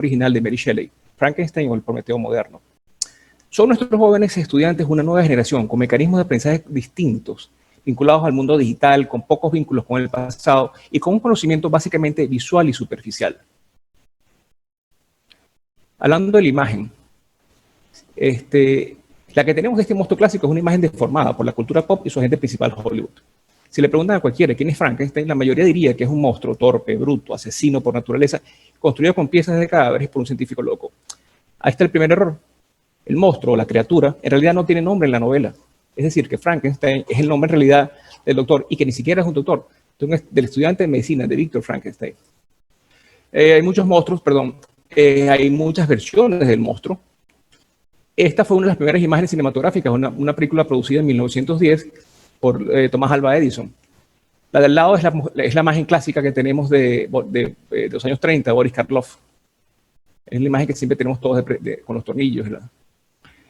original de Mary Shelley, Frankenstein o el Prometeo moderno. Son nuestros jóvenes estudiantes una nueva generación con mecanismos de aprendizaje distintos, vinculados al mundo digital, con pocos vínculos con el pasado y con un conocimiento básicamente visual y superficial. Hablando de la imagen, la que tenemos de este monstruo clásico es una imagen deformada por la cultura pop y su agente principal, Hollywood. Si le preguntan a cualquiera quién es Frankenstein, la mayoría diría que es un monstruo torpe, bruto, asesino por naturaleza, construido con piezas de cadáveres por un científico loco. Ahí está el primer error. El monstruo, la criatura, en realidad no tiene nombre en la novela. Es decir, que Frankenstein es el nombre en realidad del doctor y que ni siquiera es un doctor, del estudiante de medicina de Víctor Frankenstein. Hay muchos monstruos, hay muchas versiones del monstruo. Esta fue una de las primeras imágenes cinematográficas, una película producida en 1910 por Thomas Alva Edison. La del lado es la imagen clásica que tenemos de los años 30, Boris Karloff. Es la imagen que siempre tenemos todos con los tornillos.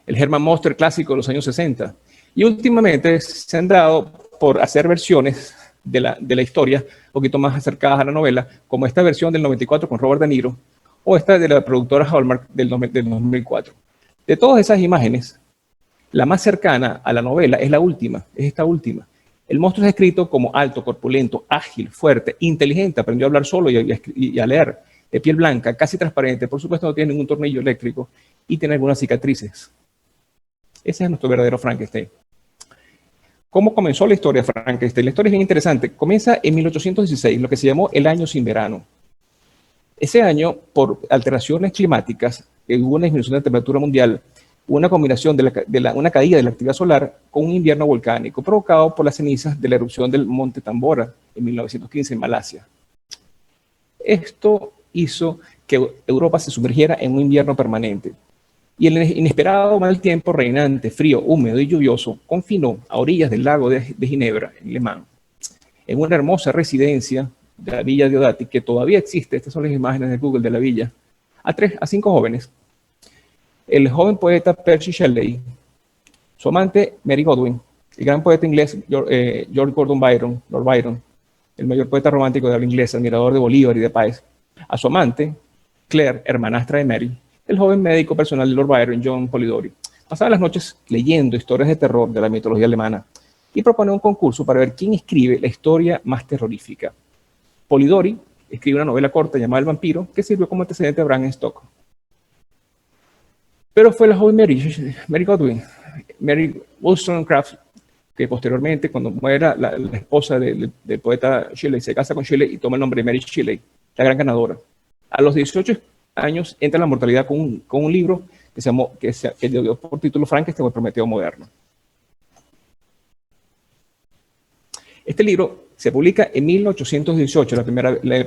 El Herman Monster clásico de los años 60. Y últimamente se han dado por hacer versiones de la historia un poquito más acercadas a la novela, como esta versión del 94 con Robert De Niro, o esta de la productora Hallmark del 2004. De todas esas imágenes, la más cercana a la novela es esta última. El monstruo es descrito como alto, corpulento, ágil, fuerte, inteligente, aprendió a hablar solo y a leer, de piel blanca, casi transparente, por supuesto no tiene ningún tornillo eléctrico y tiene algunas cicatrices. Ese es nuestro verdadero Frankenstein. ¿Cómo comenzó la historia de Frankenstein? La historia es bien interesante. Comienza en 1816, lo que se llamó el año sin verano. Ese año, por alteraciones climáticas, hubo una disminución de la temperatura mundial, hubo una combinación de una caída de la actividad solar con un invierno volcánico provocado por las cenizas de la erupción del monte Tambora en 1915 en Malasia. Esto hizo que Europa se sumergiera en un invierno permanente. Y el inesperado mal tiempo reinante, frío, húmedo y lluvioso, confinó a orillas del lago de Ginebra, en Le Mans, en una hermosa residencia de la villa de Diodati, que todavía existe. Estas son las imágenes de Google de la villa, a 5 jóvenes. El joven poeta Percy Shelley, su amante Mary Godwin, el gran poeta inglés George Gordon Byron, Lord Byron, el mayor poeta romántico de habla inglesa, admirador de Bolívar y de Páez, a su amante Claire, hermanastra de Mary, el joven médico personal de Lord Byron, John Polidori. Pasaba las noches leyendo historias de terror de la mitología alemana y propone un concurso para ver quién escribe la historia más terrorífica. Polidori escribe una novela corta llamada El vampiro, que sirvió como antecedente a Bram Stoker. Pero fue la joven Mary Godwin, Mary Wollstonecraft, que posteriormente, cuando muera la esposa del poeta Shelley, se casa con Shelley y toma el nombre de Mary Shelley, la gran ganadora. A los 18 años entra en la mortalidad con un libro que dio por título Frankenstein o el Prometeo moderno. Este libro se publica en 1818,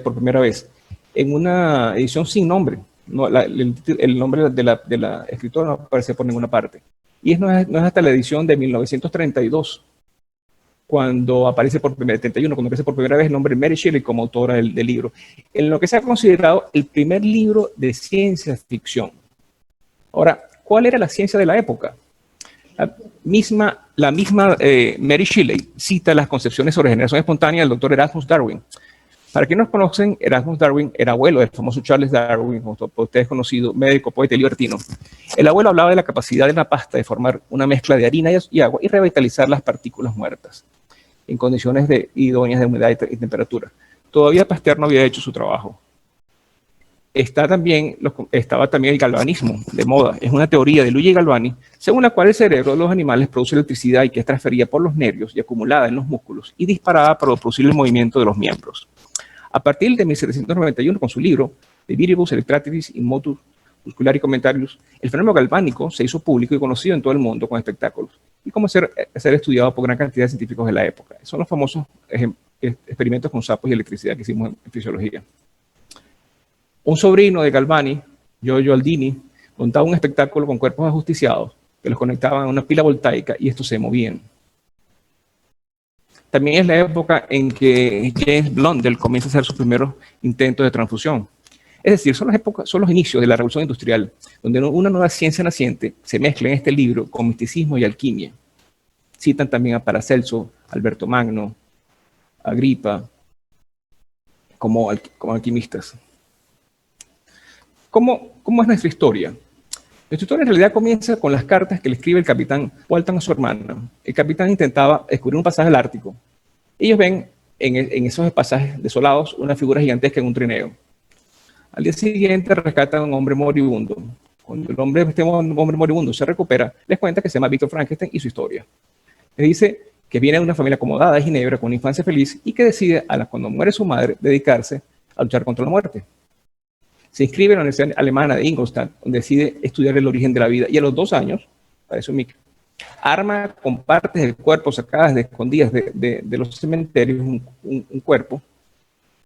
por primera vez, en una edición sin nombre. No, el nombre de la escritora no aparece por ninguna parte. Y no es hasta la edición de 1932, cuando aparece por primera vez el nombre de Mary Shelley como autora del libro, en lo que se ha considerado el primer libro de ciencia ficción. Ahora, ¿cuál era la ciencia de la época? La misma Mary Shelley cita las concepciones sobre generación espontánea del doctor Erasmus Darwin. Para quienes no conocen, Erasmus Darwin era abuelo del famoso Charles Darwin, como por ustedes conocido, médico, poeta y libertino. El abuelo hablaba de la capacidad de la pasta de formar una mezcla de harina y agua y revitalizar las partículas muertas en condiciones idóneas de humedad y temperatura. Todavía Pasteur no había hecho su trabajo. Estaba también el galvanismo de moda. Es una teoría de Luigi Galvani, según la cual el cerebro de los animales produce electricidad y que es transferida por los nervios y acumulada en los músculos y disparada para producir el movimiento de los miembros. A partir de 1791, con su libro De Viribus Electricitatis in Motu Musculari Commentarius, el fenómeno galvánico se hizo público y conocido en todo el mundo con espectáculos y comenzó a ser estudiado por gran cantidad de científicos de la época. Son los famosos experimentos con sapos y electricidad que hicimos en fisiología. Un sobrino de Galvani, Giorgio Aldini, montaba un espectáculo con cuerpos ajusticiados que los conectaban a una pila voltaica y estos se movían. También es la época en que James Blundell comienza a hacer sus primeros intentos de transfusión. Es decir, son los inicios de la revolución industrial, donde una nueva ciencia naciente se mezcla en este libro con misticismo y alquimia. Citan también a Paracelso, Alberto Magno, Agripa, como alquimistas. ¿Cómo es nuestra historia? Nuestra historia en realidad comienza con las cartas que le escribe el capitán Walton a su hermana. El capitán intentaba descubrir un pasaje al Ártico. Ellos ven en esos pasajes desolados una figura gigantesca en un trineo. Al día siguiente rescatan a un hombre moribundo. Cuando este hombre moribundo se recupera, les cuenta que se llama Víctor Frankenstein y su historia. Les dice que viene de una familia acomodada de Ginebra con una infancia feliz y que decide, cuando muere su madre, dedicarse a luchar contra la muerte. Se inscribe en la Universidad Alemana de Ingolstadt, donde decide estudiar el origen de la vida, y a los 2 años, para eso arma con partes del cuerpo sacadas de escondidas de los cementerios un cuerpo,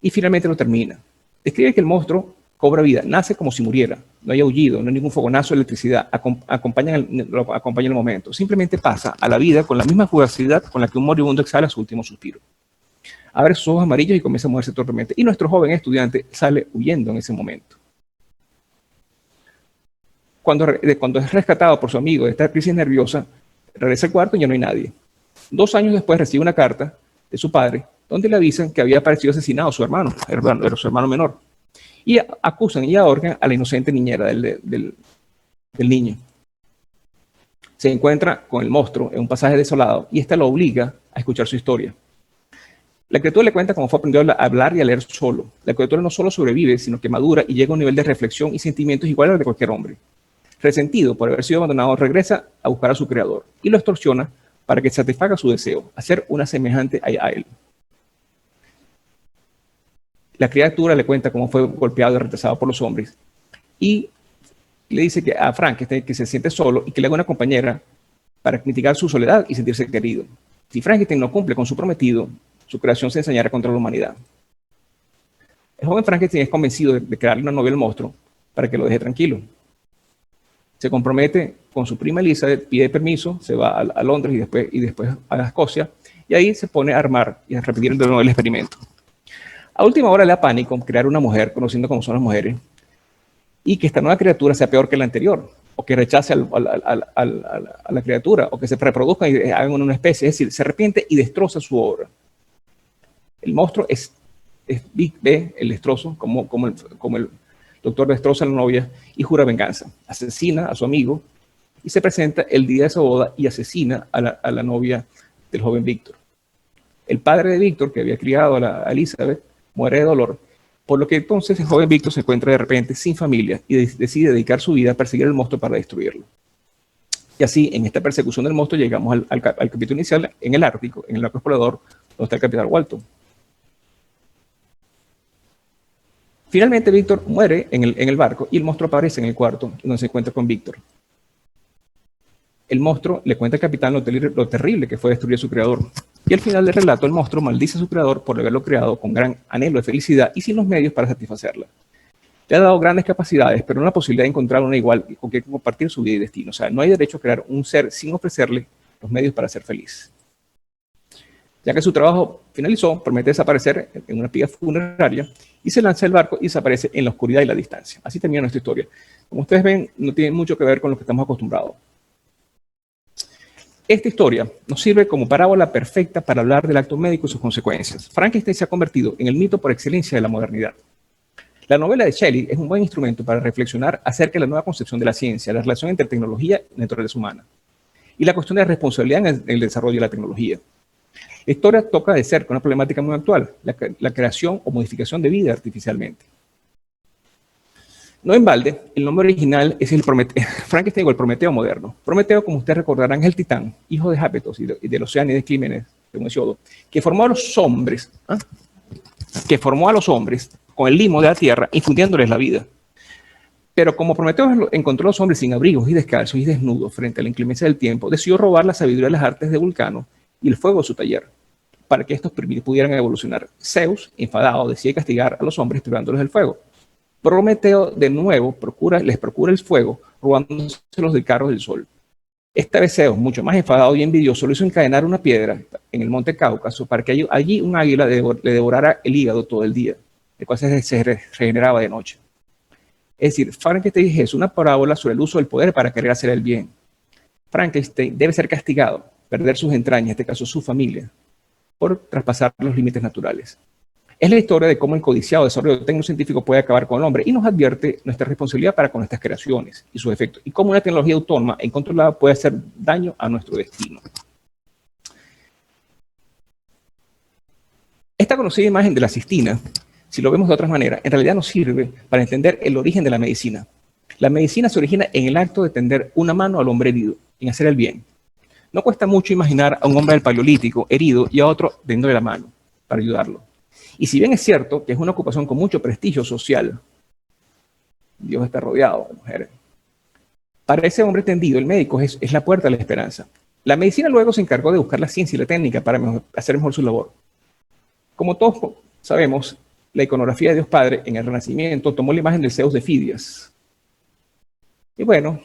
y finalmente lo termina. Describe que el monstruo cobra vida, nace como si muriera, no hay aullido, no hay ningún fogonazo de electricidad, acompaña el momento, simplemente pasa a la vida con la misma fugacidad con la que un moribundo exhala su último suspiro. Abre sus ojos amarillos y comienza a moverse torpemente, y nuestro joven estudiante sale huyendo en ese momento. Cuando es rescatado por su amigo de esta crisis nerviosa, regresa al cuarto y ya no hay nadie. 2 años después recibe una carta de su padre donde le avisan que había aparecido asesinado a su hermano, era su hermano menor. Y acusan y ahorcan a la inocente niñera del niño. Se encuentra con el monstruo en un pasaje desolado y esta lo obliga a escuchar su historia. La criatura le cuenta cómo fue aprendiendo a hablar y a leer solo. La criatura no solo sobrevive, sino que madura y llega a un nivel de reflexión y sentimientos igual al de cualquier hombre. Resentido por haber sido abandonado, regresa a buscar a su creador y lo extorsiona para que satisfaga su deseo, hacer una semejante a él. La criatura le cuenta cómo fue golpeado y rechazado por los hombres y le dice que a Frankenstein que se siente solo y que le haga una compañera para mitigar su soledad y sentirse querido. Si Frankenstein no cumple con su prometido, su creación se ensañará contra la humanidad. El joven Frankenstein es convencido de crearle una novia al monstruo para que lo deje tranquilo. Se compromete con su prima Elizabeth, pide permiso, se va a Londres y después a Escocia, y ahí se pone a armar y a repetir de nuevo el experimento. A última hora le da pánico crear una mujer, conociendo cómo son las mujeres, y que esta nueva criatura sea peor que la anterior, o que rechace a la criatura, o que se reproduzcan y hagan una especie, es decir, se arrepiente y destroza su obra. El monstruo ve el destrozo como el doctor destroza a la novia y jura venganza. Asesina a su amigo y se presenta el día de su boda y asesina a la novia del joven Víctor. El padre de Víctor, que había criado a Elizabeth, muere de dolor, por lo que entonces el joven Víctor se encuentra de repente sin familia y decide dedicar su vida a perseguir al monstruo para destruirlo. Y así, en esta persecución del monstruo, llegamos al capítulo inicial en el Ártico, en el arco explorador, donde está el capitán Walton. Finalmente, Víctor muere en el barco y el monstruo aparece en el cuarto, donde se encuentra con Víctor. El monstruo le cuenta al capitán lo terrible que fue destruir a su creador. Y al final del relato, el monstruo maldice a su creador por haberlo creado con gran anhelo de felicidad y sin los medios para satisfacerla. Le ha dado grandes capacidades, pero no la posibilidad de encontrar una igual con que compartir su vida y destino. O sea, no hay derecho a crear un ser sin ofrecerle los medios para ser feliz. Ya que su trabajo finalizó, promete desaparecer en una pila funeraria y se lanza del barco y desaparece en la oscuridad y la distancia. Así termina nuestra historia. Como ustedes ven, no tiene mucho que ver con lo que estamos acostumbrados. Esta historia nos sirve como parábola perfecta para hablar del acto médico y sus consecuencias. Frankenstein se ha convertido en el mito por excelencia de la modernidad. La novela de Shelley es un buen instrumento para reflexionar acerca de la nueva concepción de la ciencia, la relación entre tecnología y naturaleza humana, y la cuestión de responsabilidad en el desarrollo de la tecnología. La historia toca de cerca una problemática muy actual, la creación o modificación de vida artificialmente. No en balde, el nombre original es Frankenstein o el Prometeo moderno. Prometeo, como ustedes recordarán, es el titán, hijo de Jápetos y del océano y de Clímenes, según Hesiodo, que formó a los hombres, con el limo de la tierra, infundiéndoles la vida. Pero como Prometeo encontró a los hombres sin abrigos y descalzos y desnudos frente a la inclemencia del tiempo, decidió robar la sabiduría de las artes de Vulcano y el fuego de su taller, para que estos pudieran evolucionar. Zeus, enfadado, decide castigar a los hombres privándolos del fuego. Prometeo, de nuevo, les procura el fuego, robándoselos del carro del sol. Esta vez Zeus, mucho más enfadado y envidioso, lo hizo encadenar una piedra en el monte Cáucaso para que allí un águila le devorara el hígado todo el día, el cual se regeneraba de noche. Es decir, Frankenstein es una parábola sobre el uso del poder para querer hacer el bien. Frankenstein debe ser castigado, perder sus entrañas, en este caso su familia, por traspasar los límites naturales. Es la historia de cómo el codiciado desarrollo tecnocientífico puede acabar con el hombre y nos advierte nuestra responsabilidad para con nuestras creaciones y sus efectos, y cómo una tecnología autónoma e incontrolada puede hacer daño a nuestro destino. Esta conocida imagen de la cistina, si lo vemos de otra manera, en realidad nos sirve para entender el origen de la medicina. La medicina se origina en el acto de tender una mano al hombre herido, en hacer el bien. No cuesta mucho imaginar a un hombre del Paleolítico herido y a otro tendiéndole la mano para ayudarlo. Y si bien es cierto que es una ocupación con mucho prestigio social, Dios está rodeado de mujeres. Para ese hombre tendido, el médico es la puerta a la esperanza. La medicina luego se encargó de buscar la ciencia y la técnica para hacer mejor su labor. Como todos sabemos, la iconografía de Dios Padre en el Renacimiento tomó la imagen del Zeus de Fidias. Y bueno,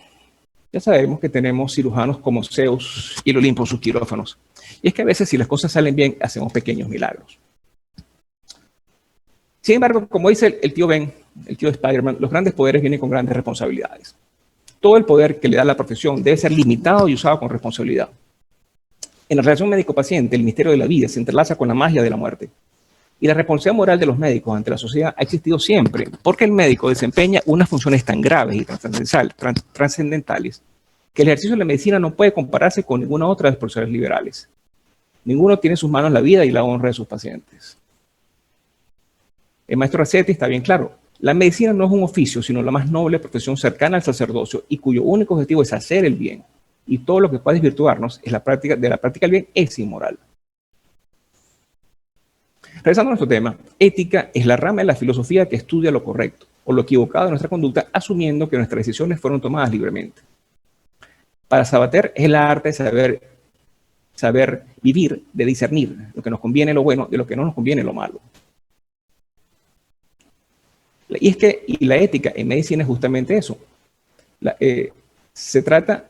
ya sabemos que tenemos cirujanos como Zeus y el Olimpo en sus quirófanos. Y es que a veces, si las cosas salen bien, hacemos pequeños milagros. Sin embargo, como dice el tío Ben, el tío de Spider-Man, los grandes poderes vienen con grandes responsabilidades. Todo el poder que le da la profesión debe ser limitado y usado con responsabilidad. En la relación médico-paciente, el misterio de la vida se entrelaza con la magia de la muerte. Y la responsabilidad moral de los médicos ante la sociedad ha existido siempre, porque el médico desempeña unas funciones tan graves y trascendentales que el ejercicio de la medicina no puede compararse con ninguna otra de las profesiones liberales. Ninguno tiene en sus manos la vida y la honra de sus pacientes. El maestro Racetti está bien claro. La medicina no es un oficio, sino la más noble profesión cercana al sacerdocio y cuyo único objetivo es hacer el bien. Y todo lo que pueda desvirtuarnos de la práctica del bien es inmoral. Regresando a nuestro tema, ética es la rama de la filosofía que estudia lo correcto o lo equivocado de nuestra conducta, asumiendo que nuestras decisiones fueron tomadas libremente. Para Sabater es el arte de saber vivir, de discernir lo que nos conviene lo bueno de lo que no nos conviene lo malo. Y es que la ética en medicina es justamente eso. Se trata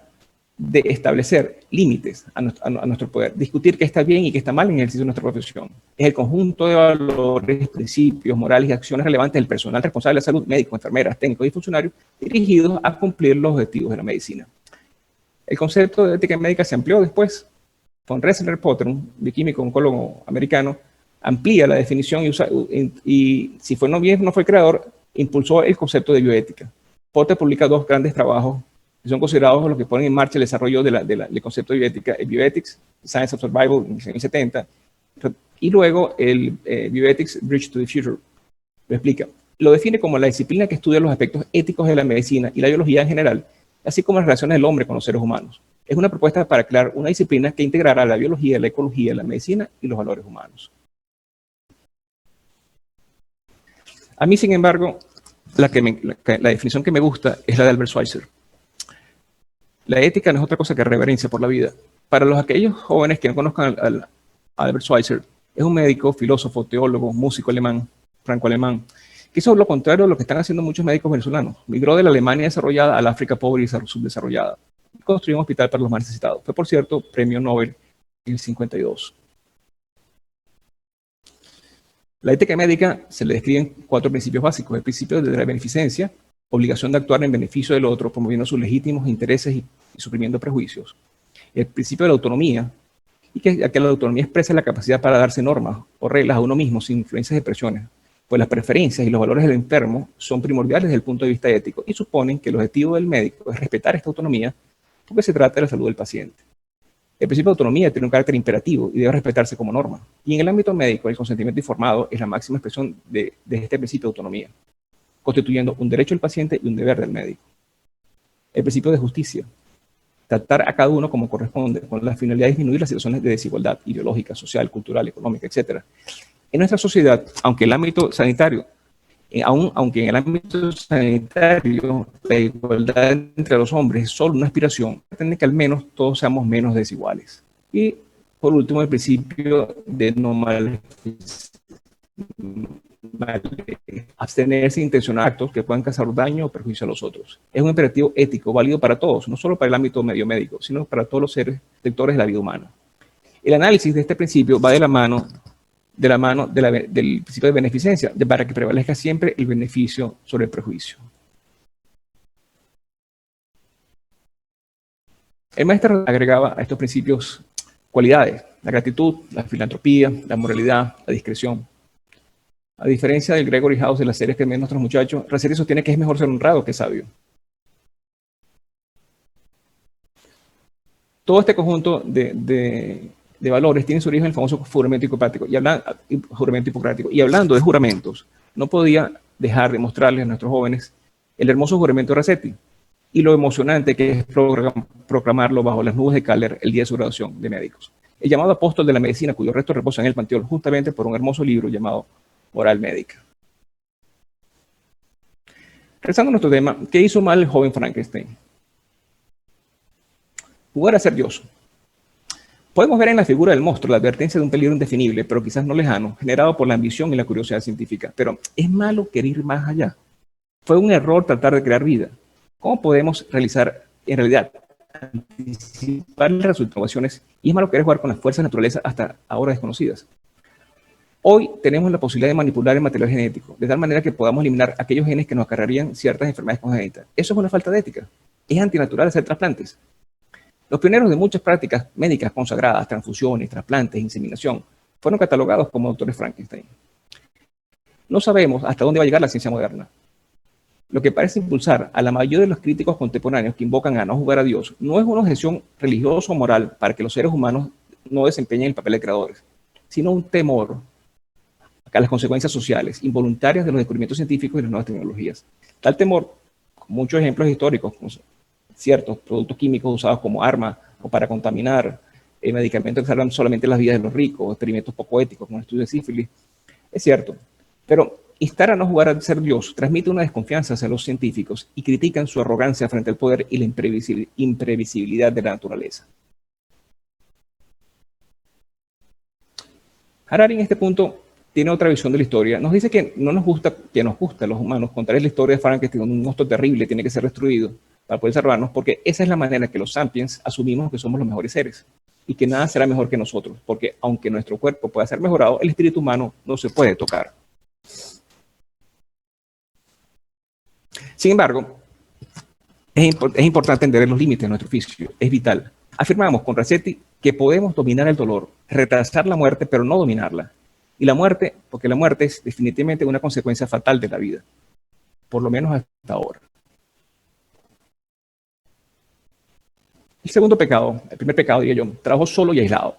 de establecer límites a nuestro poder, discutir qué está bien y qué está mal en el ejercicio de nuestra profesión. Es el conjunto de valores, principios, morales y acciones relevantes del personal responsable de la salud, médicos, enfermeras, técnicos y funcionarios, dirigidos a cumplir los objetivos de la medicina. El concepto de ética médica se amplió después. Von Ressler Potter, un bioquímico oncólogo americano, amplía la definición y si no fue el creador, impulsó el concepto de bioética. Potter publica dos grandes trabajos que son considerados los que ponen en marcha el desarrollo del concepto de bioética, el Bioethics, Science of Survival en los años 70, y luego el Bioethics Bridge to the Future. Lo explica. Lo define como la disciplina que estudia los aspectos éticos de la medicina y la biología en general, así como las relaciones del hombre con los seres humanos. Es una propuesta para crear una disciplina que integrará la biología, la ecología, la medicina y los valores humanos. A mí, sin embargo, la definición que me gusta es la de Albert Schweitzer. La ética no es otra cosa que reverencia por la vida. Para aquellos jóvenes que no conozcan a Albert Schweitzer, es un médico, filósofo, teólogo, músico alemán, franco-alemán, que hizo lo contrario a lo que están haciendo muchos médicos venezolanos. Migró de la Alemania desarrollada al África pobre y subdesarrollada. Construyó un hospital para los más necesitados. Fue, por cierto, premio Nobel en el 52. La ética médica se le describen 4 principios básicos. El principio de la beneficencia, obligación de actuar en beneficio del otro, promoviendo sus legítimos intereses y suprimiendo prejuicios. El principio de la autonomía, y que la autonomía expresa la capacidad para darse normas o reglas a uno mismo sin influencias de presiones, pues las preferencias y los valores del enfermo son primordiales desde el punto de vista ético y suponen que el objetivo del médico es respetar esta autonomía porque se trata de la salud del paciente. El principio de autonomía tiene un carácter imperativo y debe respetarse como norma. Y en el ámbito médico, el consentimiento informado es la máxima expresión de este principio de autonomía, constituyendo un derecho del paciente y un deber del médico. El principio de justicia, tratar a cada uno como corresponde, con la finalidad de disminuir las situaciones de desigualdad ideológica, social, cultural, económica, etc. En nuestra sociedad, aunque en el ámbito sanitario la igualdad entre los hombres es solo una aspiración, pretende que al menos todos seamos menos desiguales. Y por último, el principio de no abstenerse de intencionar actos que puedan causar daño o perjuicio a los otros. Es un imperativo ético válido para todos, no solo para el ámbito medio médico, sino para todos los sectores de la vida humana. El análisis de este principio va de la mano del principio de beneficencia, para que prevalezca siempre el beneficio sobre el prejuicio. El maestro agregaba a estos principios cualidades: la gratitud, la filantropía, la moralidad, la discreción. A diferencia del Gregory House de las series que ven nuestros muchachos, Rossetti sostiene que es mejor ser honrado que sabio. Todo este conjunto de valores tiene su origen en el famoso juramento hipocrático. Juramento hipocrático. Y hablando de juramentos, no podía dejar de mostrarles a nuestros jóvenes el hermoso juramento de Rossetti y lo emocionante que es proclamarlo bajo las nubes de Cálder el día de su graduación de médicos. El llamado apóstol de la medicina, cuyos restos reposan en el panteón justamente por un hermoso libro llamado Moral Médica. Regresando a nuestro tema, ¿qué hizo mal el joven Frankenstein? Jugar a ser Dios. Podemos ver en la figura del monstruo la advertencia de un peligro indefinible, pero quizás no lejano, generado por la ambición y la curiosidad científica. Pero ¿es malo querer ir más allá? ¿Fue un error tratar de crear vida? ¿Cómo podemos realizar, en realidad, anticipar las innovaciones? Y es malo querer jugar con las fuerzas de naturaleza hasta ahora desconocidas. Hoy tenemos la posibilidad de manipular el material genético, de tal manera que podamos eliminar aquellos genes que nos acarrearían ciertas enfermedades congénitas. Eso es una falta de ética. Es antinatural hacer trasplantes. Los pioneros de muchas prácticas médicas consagradas, transfusiones, trasplantes, inseminación, fueron catalogados como doctores Frankenstein. No sabemos hasta dónde va a llegar la ciencia moderna. Lo que parece impulsar a la mayoría de los críticos contemporáneos que invocan a no jugar a Dios no es una objeción religiosa o moral para que los seres humanos no desempeñen el papel de creadores, sino un temor a las consecuencias sociales involuntarias de los descubrimientos científicos y las nuevas tecnologías. Tal temor, con muchos ejemplos históricos, ciertos productos químicos usados como arma o para contaminar, medicamentos que salvan solamente las vidas de los ricos, experimentos poco éticos como el estudio de sífilis, es cierto. Pero instar a no jugar a ser Dios transmite una desconfianza hacia los científicos y critican su arrogancia frente al poder y la imprevisibilidad de la naturaleza. Harari en este punto tiene otra visión de la historia. Nos dice que nos gusta a los humanos contar la historia de Frankenstein, un monstruo terrible tiene que ser destruido para poder salvarnos, porque esa es la manera en que los sapiens asumimos que somos los mejores seres y que nada será mejor que nosotros, porque aunque nuestro cuerpo pueda ser mejorado, el espíritu humano no se puede tocar. Sin embargo, es importante entender los límites de nuestro oficio, es vital. Afirmamos con Rossetti que podemos dominar el dolor, retrasar la muerte, pero no dominarla. Y la muerte, porque la muerte es definitivamente una consecuencia fatal de la vida, por lo menos hasta ahora. El segundo pecado, el primer pecado, diría yo, trabajo solo y aislado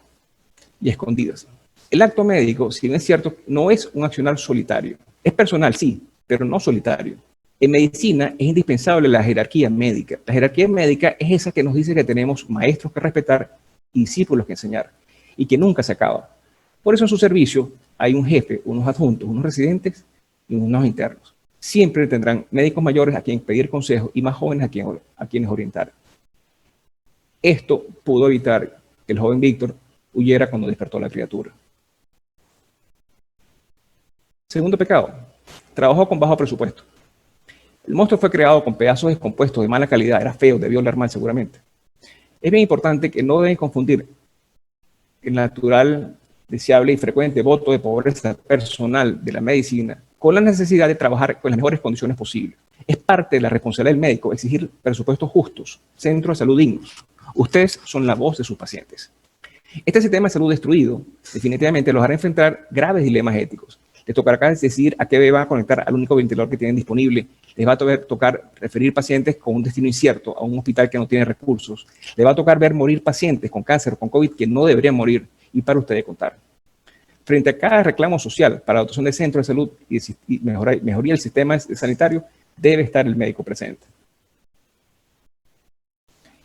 y escondidas. El acto médico, si bien es cierto, no es un accionar solitario. Es personal, sí, pero no solitario. En medicina es indispensable la jerarquía médica. La jerarquía médica es esa que nos dice que tenemos maestros que respetar y discípulos que enseñar y que nunca se acaba. Por eso en su servicio hay un jefe, unos adjuntos, unos residentes y unos internos. Siempre tendrán médicos mayores a quien pedir consejo y más jóvenes a quienes orientar. Esto pudo evitar que el joven Víctor huyera cuando despertó a la criatura. Segundo pecado, trabajó con bajo presupuesto. El monstruo fue creado con pedazos descompuestos de mala calidad, era feo, debió oler mal seguramente. Es bien importante que no deben confundir el natural, deseable y frecuente voto de pobreza personal de la medicina con la necesidad de trabajar con las mejores condiciones posibles. Es parte de la responsabilidad del médico exigir presupuestos justos, centros de salud dignos. Ustedes son la voz de sus pacientes. Este sistema de salud destruido definitivamente los hará enfrentar graves dilemas éticos. Les tocará decidir a qué bebé van a conectar al único ventilador que tienen disponible. Les va a tocar referir pacientes con un destino incierto a un hospital que no tiene recursos. Les va a tocar ver morir pacientes con cáncer o con COVID que no deberían morir y para ustedes contar. Frente a cada reclamo social para la dotación de centros de salud y mejoría del sistema sanitario, debe estar el médico presente.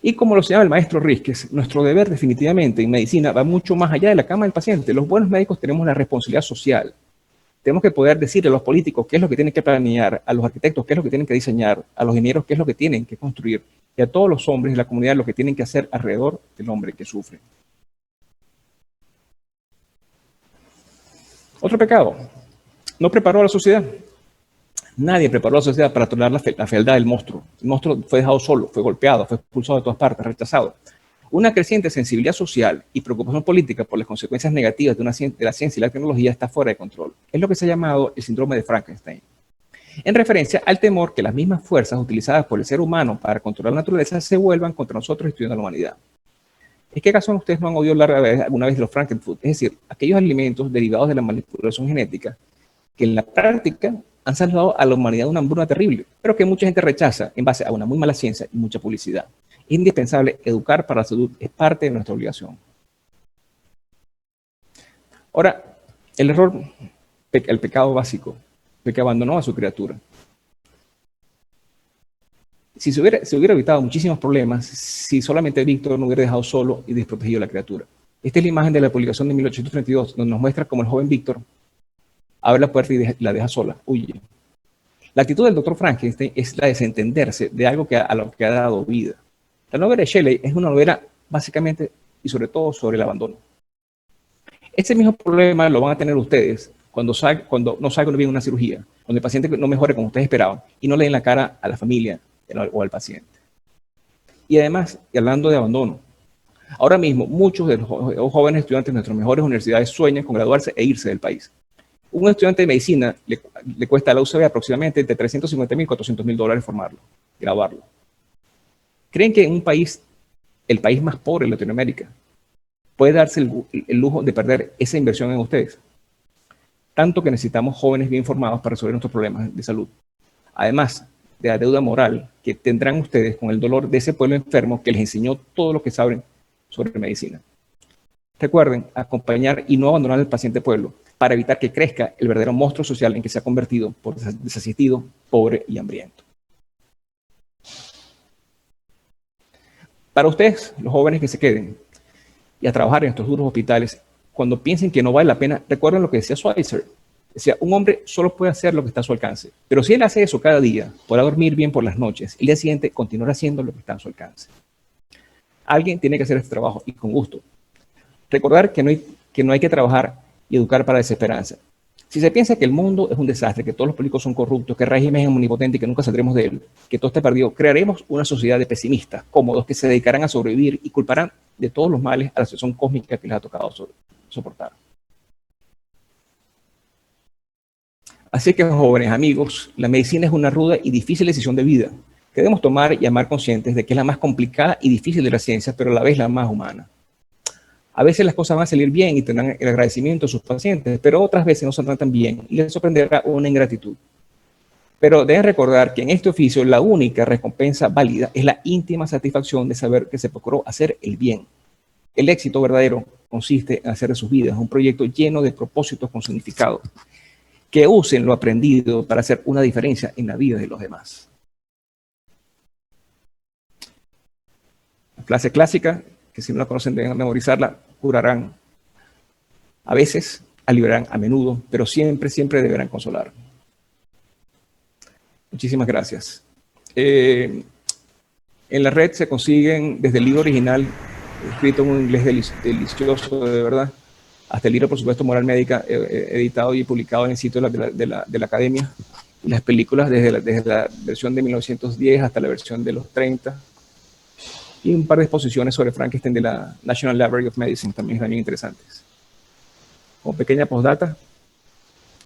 Y como lo señala el maestro Rizquez, nuestro deber definitivamente en medicina va mucho más allá de la cama del paciente. Los buenos médicos tenemos la responsabilidad social. Tenemos que poder decirle a los políticos qué es lo que tienen que planear, a los arquitectos qué es lo que tienen que diseñar, a los ingenieros qué es lo que tienen que construir, y a todos los hombres de la comunidad lo que tienen que hacer alrededor del hombre que sufre. Otro pecado, no preparó a la sociedad. Nadie preparó a la sociedad para tolerar la fealdad del monstruo. El monstruo fue dejado solo, fue golpeado, fue expulsado de todas partes, rechazado. Una creciente sensibilidad social y preocupación política por las consecuencias negativas de la ciencia y la tecnología está fuera de control. Es lo que se ha llamado el síndrome de Frankenstein, en referencia al temor que las mismas fuerzas utilizadas por el ser humano para controlar la naturaleza se vuelvan contra nosotros destruyendo a la humanidad. ¿En qué caso ustedes no han oído hablar alguna vez de los Frankenfood? Es decir, aquellos alimentos derivados de la manipulación genética que en la práctica han salvado a la humanidad de una hambruna terrible, pero que mucha gente rechaza en base a una muy mala ciencia y mucha publicidad. Es indispensable educar para la salud, es parte de nuestra obligación. Ahora, el error, el pecado básico, de que abandonó a su criatura. Si se hubiera evitado muchísimos problemas si solamente Víctor no hubiera dejado solo y desprotegido a la criatura. Esta es la imagen de la publicación de 1832, donde nos muestra cómo el joven Víctor abre la puerta y la deja sola, huye. La actitud del doctor Frankenstein es la de desentenderse de algo a lo que ha dado vida. La novela de Shelley es una novela básicamente y sobre todo sobre el abandono. Ese mismo problema lo van a tener ustedes cuando no salgan bien una cirugía, cuando el paciente no mejore como ustedes esperaban y no le den la cara a la familia o al paciente. Y además, y hablando de abandono, ahora mismo muchos de los jóvenes estudiantes de nuestras mejores universidades sueñan con graduarse e irse del país. Un estudiante de medicina le cuesta a la UCB aproximadamente entre $350,000 y $400,000 formarlo, graduarlo. ¿Creen que en un país, el país más pobre de Latinoamérica, puede darse el lujo de perder esa inversión en ustedes? Tanto que necesitamos jóvenes bien formados para resolver nuestros problemas de salud. Además de la deuda moral que tendrán ustedes con el dolor de ese pueblo enfermo que les enseñó todo lo que saben sobre medicina. Recuerden acompañar y no abandonar al paciente pueblo para evitar que crezca el verdadero monstruo social en que se ha convertido por desasistido, pobre y hambriento. Para ustedes, los jóvenes que se queden y a trabajar en estos duros hospitales, cuando piensen que no vale la pena, recuerden lo que decía Schweitzer. Decía, un hombre solo puede hacer lo que está a su alcance, pero si él hace eso cada día, podrá dormir bien por las noches, y el día siguiente continuará haciendo lo que está a su alcance. Alguien tiene que hacer este trabajo, y con gusto. Recordar que no hay que trabajar y educar para la desesperanza. Si se piensa que el mundo es un desastre, que todos los políticos son corruptos, que el régimen es omnipotente y que nunca saldremos de él, que todo esté perdido, crearemos una sociedad de pesimistas, cómodos, que se dedicarán a sobrevivir y culparán de todos los males a la situación cósmica que les ha tocado soportar. Así que, jóvenes amigos, la medicina es una ruda y difícil decisión de vida que debemos tomar y amar conscientes de que es la más complicada y difícil de las ciencias, pero a la vez la más humana. A veces las cosas van a salir bien y tendrán el agradecimiento de sus pacientes, pero otras veces no saldrán tan bien y les sorprenderá una ingratitud. Pero deben recordar que en este oficio la única recompensa válida es la íntima satisfacción de saber que se procuró hacer el bien. El éxito verdadero consiste en hacer de sus vidas un proyecto lleno de propósitos con significado, que usen lo aprendido para hacer una diferencia en la vida de los demás. La frase clásica, que si no la conocen deben memorizarla, curarán a veces, aliviarán a menudo, pero siempre, siempre deberán consolar. Muchísimas gracias. En la red se consiguen desde el libro original, escrito en un inglés delicioso, de verdad, hasta el libro, por supuesto, Moral Médica, editado y publicado en el sitio de la Academia, y las películas desde la versión de 1910 hasta la versión de los 30, y un par de exposiciones sobre Frankenstein de la National Library of Medicine, también interesantes. Como pequeña postdata,